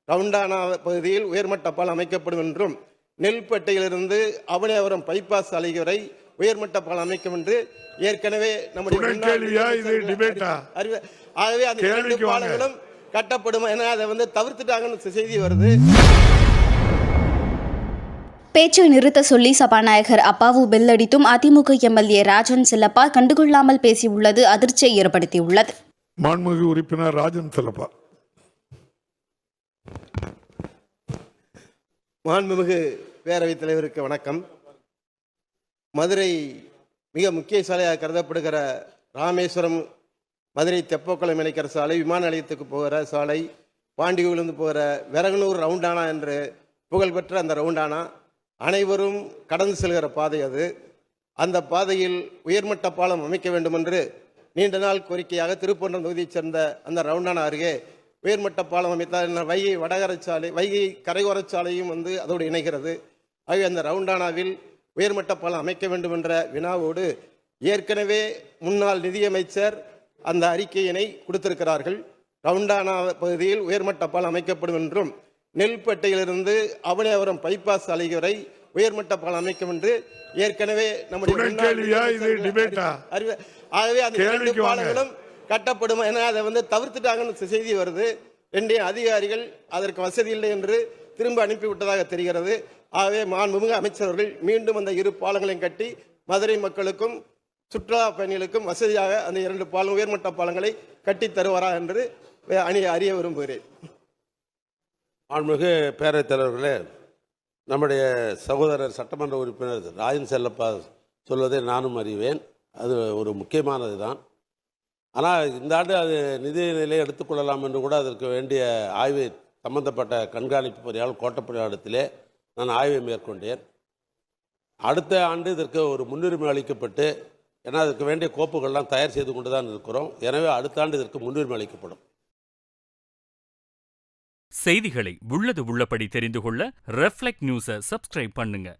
ரவுண்டானா பகுதியில் உயர்மட்ட பாலம் அமைக்கப்படும் என்றும், நெல்பட்டையிலிருந்து அவனியாபுரம் பைபாஸ் சாலை வரை உயர்மட்ட பாலம் அமைக்கும் என்று ஏற்கனவே நம்முடைய ஆகவே அந்த 2 பாலங்களும் கட்டப்படும் என அதை தவிர்த்துட்டாங்கன்னு செய்தி வருது. பேச்சை நிறுத்த சொல்லி சபாநாயகர் அப்பாவு பெல் அடித்தும் அதிமுக எம்எல்ஏ ராஜன் செல்லப்பா கண்டுகொள்ளாமல் பேசியுள்ளது அதிர்ச்சியை ஏற்படுத்தியுள்ளது. மாண்புமிகு உறுப்பினர் ராஜன் செல்லப்பா. மாண்புமிகு பேரவைத் தலைவருக்கு வணக்கம். மதுரை மிக முக்கிய சாலையாக கருதப்படுகிற ராமேஸ்வரம் மதுரை தெப்பக்குளம் இணைக்கிற சாலை, விமான நிலையத்துக்கு போகிற சாலை, பாண்டியூர்லேருந்து போகிற விரகனூர் ரவுண்டானா என்று புகழ்பெற்ற அந்த ரவுண்டானா அனைவரும் கடந்து செல்கிற பாதை அது. அந்த பாதையில் உயர்மட்ட பாலம் அமைக்க வேண்டும் என்று நீண்ட நாள் கோரிக்கையாக திருப்பூர் தொகுதியைச் சேர்ந்த அந்த ரவுண்டானா அருகே உயர்மட்ட பாலம் அமைத்தால் வைகை வடகரை சாலை, வைகை கரையோர சாலையும் அதோடு இணைகிறது. ஆகவே அந்த ரவுண்டானாவில் உயர்மட்ட பாலம் அமைக்க வேண்டும் என்ற வினாவோடு ஏற்கனவே முன்னாள் நிதியமைச்சர் அந்த அறிக்கையினை கொடுத்திருக்கிறார்கள். ரவுண்டானா பகுதியில் உயர்மட்ட பாலம் அமைக்கப்படும் என்றும், நெல்பட்டையிலிருந்து அவனியாபுரம் பைபாஸ் சாலை வரை உயர்மட்ட பாலம் அமைக்கும் என்று ஏற்கனவே நம்முடைய ஆகவே அந்த 2 பாலங்களும் கட்டப்படும் என அதை தவிர்த்துட்டாங்கன்னு செய்தி வருது. 2 அதிகாரிகள் அதற்கு வசதி இல்லை என்று திரும்ப அனுப்பிவிட்டதாக தெரிகிறது. ஆகவே மாண்புமிகு அமைச்சர்கள் மீண்டும் அந்த 2 பாலங்களையும் கட்டி மதுரை மக்களுக்கும் சுற்றுலா பயணிகளுக்கும் வசதியாக அந்த 2 பாலம் உயர்மட்ட பாலங்களை கட்டி தருவாரா என்று அறிய விரும்புகிறேன். மாண்புமிகு பேரவைத் தலைவர்களே, நம்முடைய சகோதரர் சட்டமன்ற உறுப்பினர் ராஜன் செல்லப்பா சொல்வதை நானும் அறிவேன். அது ஒரு முக்கியமானது தான். ஆனால் இந்த ஆண்டு அது நிதிநிலை எடுத்துக்கொள்ளலாம் என்று கூட அதற்கு வேண்டிய ஆய்வை சம்பந்தப்பட்ட கண்காணிப்பு பொறியாளர் கோட்டப்பள்ளியிடத்திலே நான் ஆய்வை மேற்கொண்டேன். அடுத்த ஆண்டு இதற்கு ஒரு முன்னுரிமை அளிக்கப்பட்டு, ஏன்னா அதற்கு வேண்டிய கோப்புகள்லாம் தயார் செய்து கொண்டு தான் இருக்கிறோம். எனவே அடுத்த ஆண்டு இதற்கு முன்னுரிமை அளிக்கப்படும். செய்திகளை உள்ளது உள்ளபடி தெரிந்து கொள்ள ரெஃப்ளெக்ட் நியூஸை சப்ஸ்கிரைப் பண்ணுங்க.